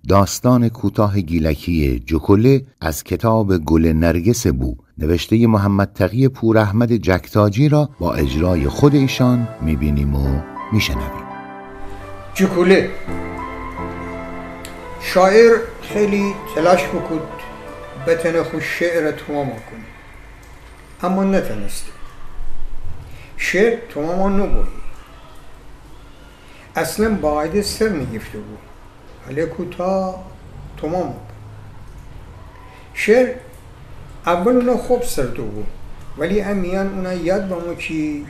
داستان کوتاه گیلکی جوکله از کتاب گل نرگس بو نوشته محمد تقی پور احمد جکتاجی را با اجرای خود ایشان میبینیم و میشنویم. جوکله. شاعر خیلی تلاش بکد بتنه خوش شعر تمام کنه، اما نتونست. شعر تمام نبودی، اصلا باید سر نگفته بود، ولی کوتاه تمام بود. شعر اول اونا خوب سرده بود، ولی امیان اونا یاد بامو که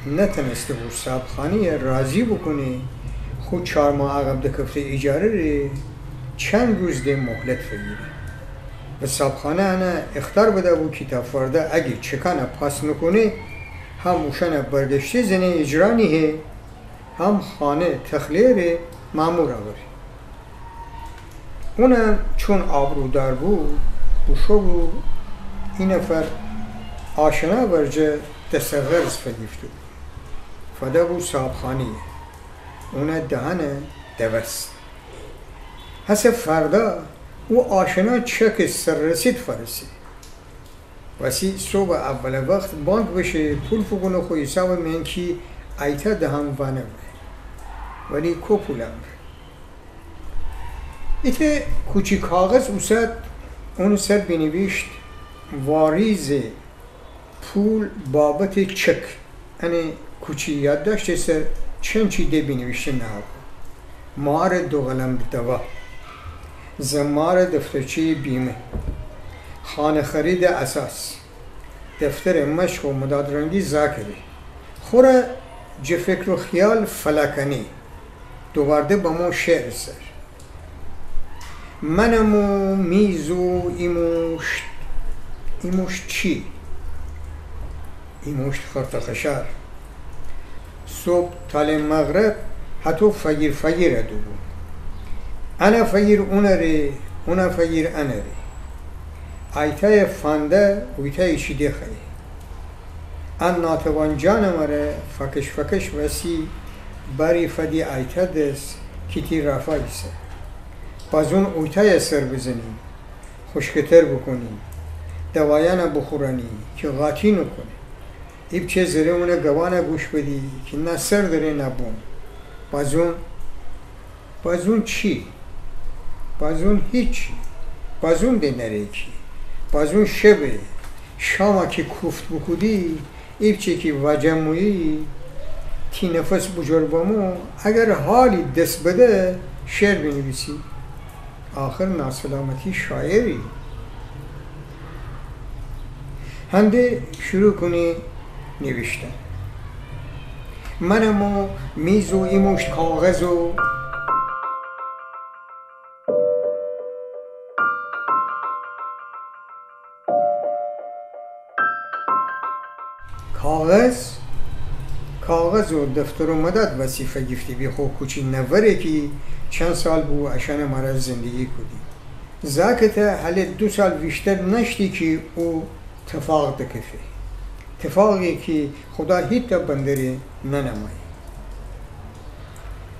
نتونسته بود صاحبخانه راضی بکنه. خود 4 ماه عقب دکفته اجاره ری چند روز ده مهلت بگیره. به صاحبخانه انا اختار بده بود که تا فردا اگه چکانه پاس نکنه هم موشن بردشته زنه اجرانیه، هم خانه تخلیه مامور آوری. اونم چون آبرودار بود بوشو بود این نفر آشنا برجه دست غرز فگیفتو فده بود صاحبخانیه. اونه دهنه دوست هسه فردا او آشنا چک سر رسید فرسی وسی صبح اول وقت بانک بشه پول فگونه خوی حساب من کی ایتا دهم وانه ولی کو پولم ایته کوچی کاغذ اوسد اون سر بنویشت واریز پول بابت چک. یعنی کوچی یاد داشته سر چند چی ده بنویشته نه مار 2 قلم دوا، زمار دفترچه بیمه، خانه خرید اساس، دفتر مشق و مدادرنگی ذاکری، خوره جفکر و خیال فلکنی. دوبارده با ما شعر سر منمو میزو ایموشت چی؟ ایموشت خرطخشار. صبح تال مغرب حتی فگیر ادو بود. انا فگیر اونره، اونا فگیر انره. ایتای فانده ویتای چیده خیلی. ان ناتوان جانماره فکش وسی باری فدی ایتا دست کیتی رفایی سر. باز اون اویتای سر بزنیم، خوشکتر بکنیم، دوایان بخورانی که غاطی نکنه. ایب چه زره اونه گوانه گوش بدی که نه سر داره نه بون. باز اون چی؟ باز اون هیچی. باز اون ده نره کی. باز اون شبه شاما که کوفت بکودی ایب چه که وجمویی تی نفس بجربامو اگر حالی دست بده شعر بنویسی. آخر ناسلامتی شاعری. هنده شروع کنی نوشتن. منمو میز و ایموشت کاغذ و کاغذ و دفتر و مدد وصیفه گفتی بی خو کوچی نوره که چند سال بو اشان مرا زندگی کدی. زاکته حالی 2 سال بیشتر نشتی که او تفاق دکفه. تفاقی که خدا هیچ تا بندری ننمایی.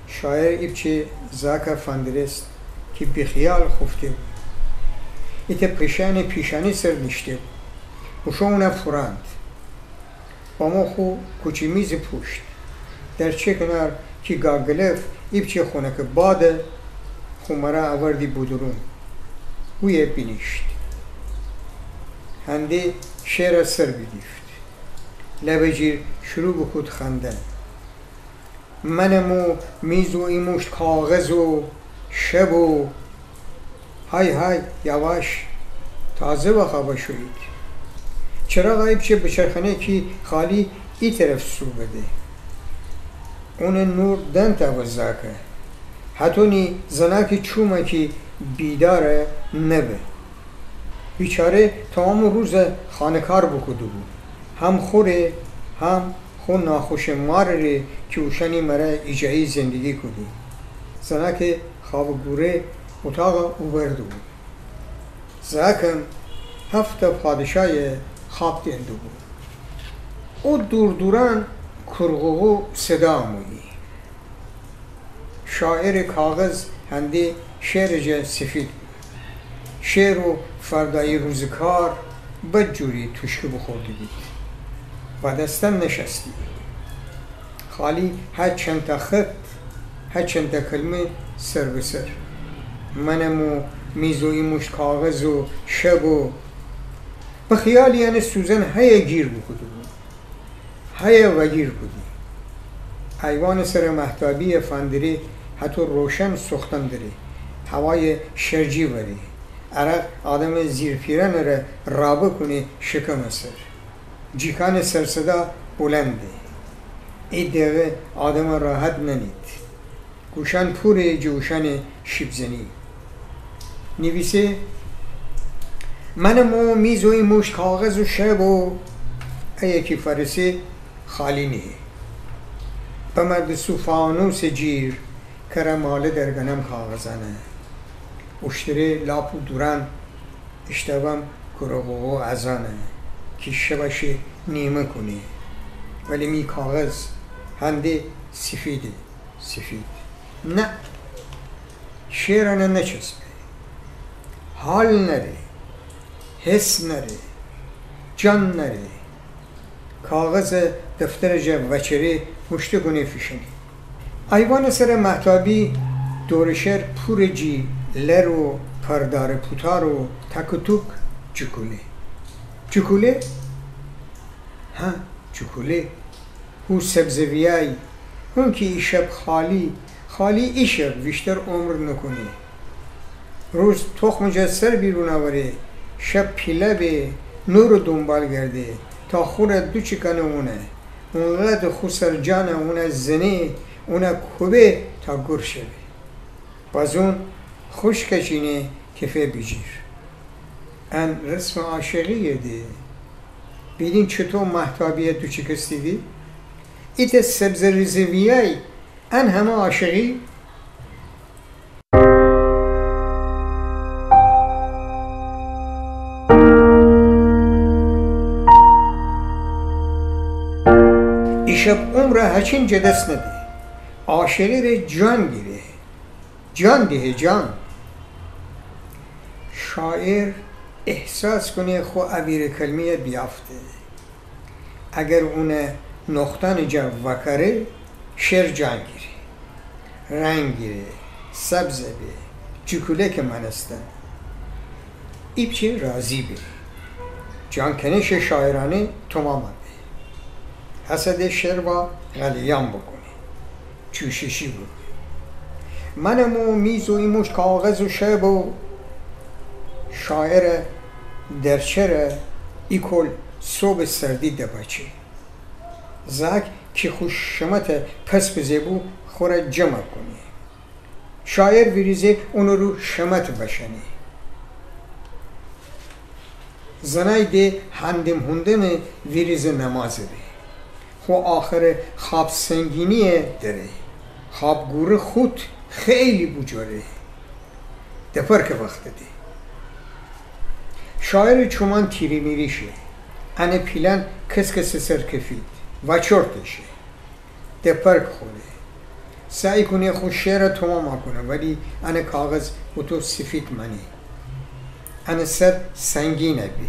شاعر ایبچه زاکه فندرست که بخیال خفته بود. ایت پیشانی سر نشته. بشونه فراند. با ما خو کوچی میز پوشت. در چه کنار که گاگلف ایبچه خونه که باده خو مرا آوردی بودرون. اوی بینیشت. هنده شعر سر بیدیفت. لبجیر شروع بکود خندن. منمو میز و ایموشت کاغذ و شب و های یواش تازه و خوابه شوید. چرا غایب چه بچرخنه که خالی ای طرف سو بده. اون نور دن توزاکه. حتونی زناکی چومه که بیداره نبه. بیچاره تمام روز خانکار بکدو بود. هم خوره هم خون ناخوش ماره که اوشنی مره ایجایی زندگی کدی. زناک خواب گوره اتاق اوبردو بود. زاکم 7 پادشاه خواب دیندو بود. او دوران کرغوغو صدا مویی. شاعر کاغذ هنده شعر سفید بود. شعر و فردای روزکار بدجوری توشکه بخورده بود و دستم نشستی. خالی هر چند تا خط، هر چند تا کلمه سر به سر. منم و میز و این مشت کاغذ و شب و به خیال یعنی سوزن هیا گیر بکده بود. هیا و گیر بودی. ایوان سر محتابی فندری حتی روشن سختن داری. هوای شرجی بری. عرق آدم زیر پیرن را رابه کنی شکم سر. جیکان سرصدا بلنده. این دقیقه آدم راحت ننید. گوشن پور جوشن شیبزنی. نویسه منم و میز و این مشت کاغذ و شب و یکی فرسه خالی نیه. به مرد سوفانوس جیر کرماله درگنم کاغذانه. اشتره لاپو دوران اشتبم کرغو ازانه که شبش نیمه کنه ولی می کاغذ هنده سفیده سفید. نه شعرانه نچسبه، حال نره، حس نره، جان نره. کاغذ دفتر جا وچره مشته کنه فیشنی. ایوان سر محتابی دورشر پور جی لر و پردار پوتار و تک و توک چکوله. چکوله؟ ها چکوله. هو سبزویای اون که ای شب خالی ای شب بیشتر عمر نکنی. روز تخم جسر بیرون آوره، شب پیله به نور دنبال گرده تا خور دو چکنه اونقدر خسر جانه اونه زنه اونه کوبه تا گر شده. باز اون خوش کشینه کفه بجیر. ان رسم عاشقیه ده. بیدین چطور محتابیه دو چکستی دی؟ ایت سبز رزویای ان همه عاشقی؟ ایشب عمره هچین جدست نده. عاشقی ره جان گیره. جان ده جان. شاعر احساس کنه خو عبیر کلمه بیافته. اگر اونه نقطان جا وکره شعر جان گیره، رنگ گیره، سبزه به چکوله که من استن. ایب چه راضی به جان کنش شاعرانه تمام به. حسد شعر با غلیان بکنه، چوششی بود. منم و میز و این مشت کاغذ و شب و شاعر درچره ای کل صبح سردی دبچه. زاک که خوش شمت پس بزیبو خوره جمع کنی. شاعر ویریزه اونو رو شمت بشنی. زنای ده هندم ویریزه نمازه ده. خو آخر خواب سنگینیه داره. خواب گوره خود خیلی بجاره. دپر که وقت ده. شاعر چومان تیری میریشه. انه پیلن کس سرکفید و چرتشه. دپرک خوره. سعی کنه خود شعر تمام کنه ولی انه کاغذ و تو سفید منی. انه سر سنگینه بی.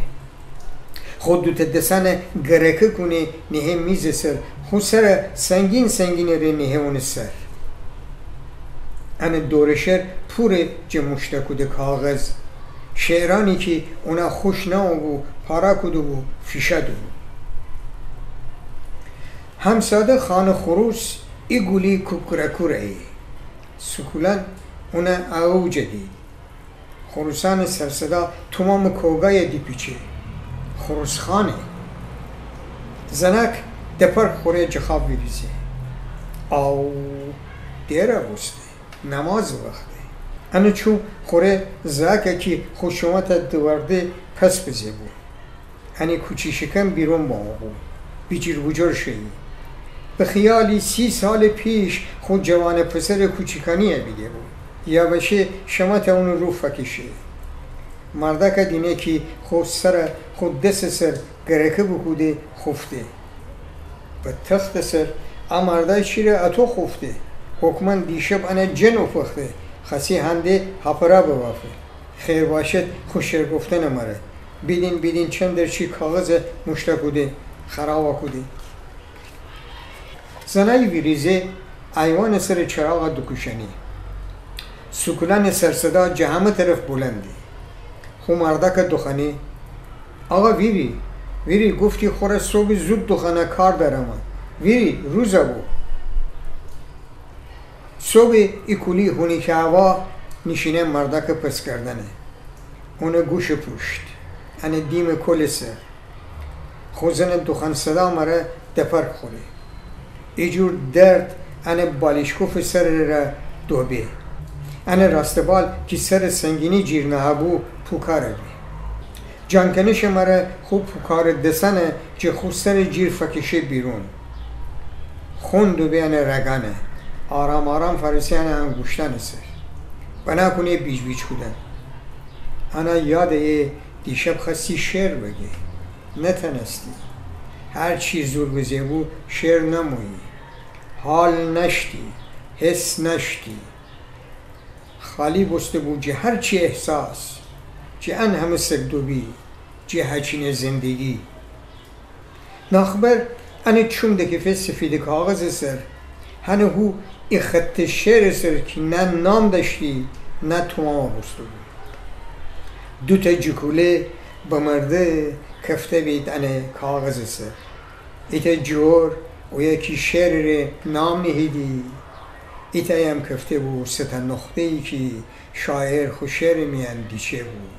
خود دوت دسانه گرکه کنه نه میز سر. خود سر سنگین ره نه اون سر. انه دورشر پور جمشته کده کاغذ. شعرانی که اونا خوش نامو پارا کدو بو فیشه دو. همساده خانه خروس ای گولی ککرکوره ای. سکولن اونا او جدید. خروسان سرصدا تمام کوگای دی پیچه. خروس خانه. زنک دپر خوره جخاب بیریزه. او دیره بسته. نماز وقته. انو چون خوره زاکه که خوشومت دورده پس بزه بود. انی کوچی شکم بیرون با بود. بیجیر بجر شدی. به خیالی 30 سال پیش خود جوان پسر کوچیکانیه بیده بود. یا بشه شمت اون رو فکشه. مردک دینه که خود دست سر گرکه بکوده خفته. به تخت سر امردای چیره اتو خفته. حکمان دیشب انه جن افخته. خسی هنده هپرا بوافه خیر باشد خوشر گفتن مره بیدین چند در چی کاغذ مشتا کده خراب کده زنای ویریزه ایوان سر چراغ دکوشنی سکولان سرصدا جهمه طرف بلندی خو مردک دخانی آقا ویری گفتی خوره صبح زود دخانه کار دارم ویری روزه بو صبح ایکولی هونی که هوا نشینه مردک پس کردنه اونه گوش پوشت انه دیم کل سر خوزن دخان صدا مره دپر خوری ایجور درد انه بالیشکوف سر را دوبه انه راستبال که سر سنگینی جیر نهبو پوکاره بی جانکنش مره خوب پوکار دسنه که خود سر جیر فکشه بیرون خون دوبه انه رگانه آرام فرسیانه انگوشتن سر بنا کنه بیج کودن انا یاده دیشب خستی شعر بگه نتنستی هر چی زور بزه بو شعر نمویی حال نشتی حس نشتی خالی بسته بو جه هر چی احساس جه ان همه سکدوبی جه هچین زندگی ناخبر انه چون دکفه سفید کاغذ سر هنه هو ای خط شعر سر که نه نام داشتی نه توام بسته بود دوتا جکوله بمرده کفته بید انه کاغذ سر ایتا جور و یکی شعر نام نهیدی ایتا هم کفته بود ستا نقطه ای که شاعر خو شعر میاندیشه بود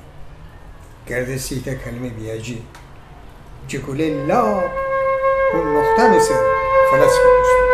گرده سیتا کلمه بیاجی جکوله لا اون نقطه نسر فلسفه بست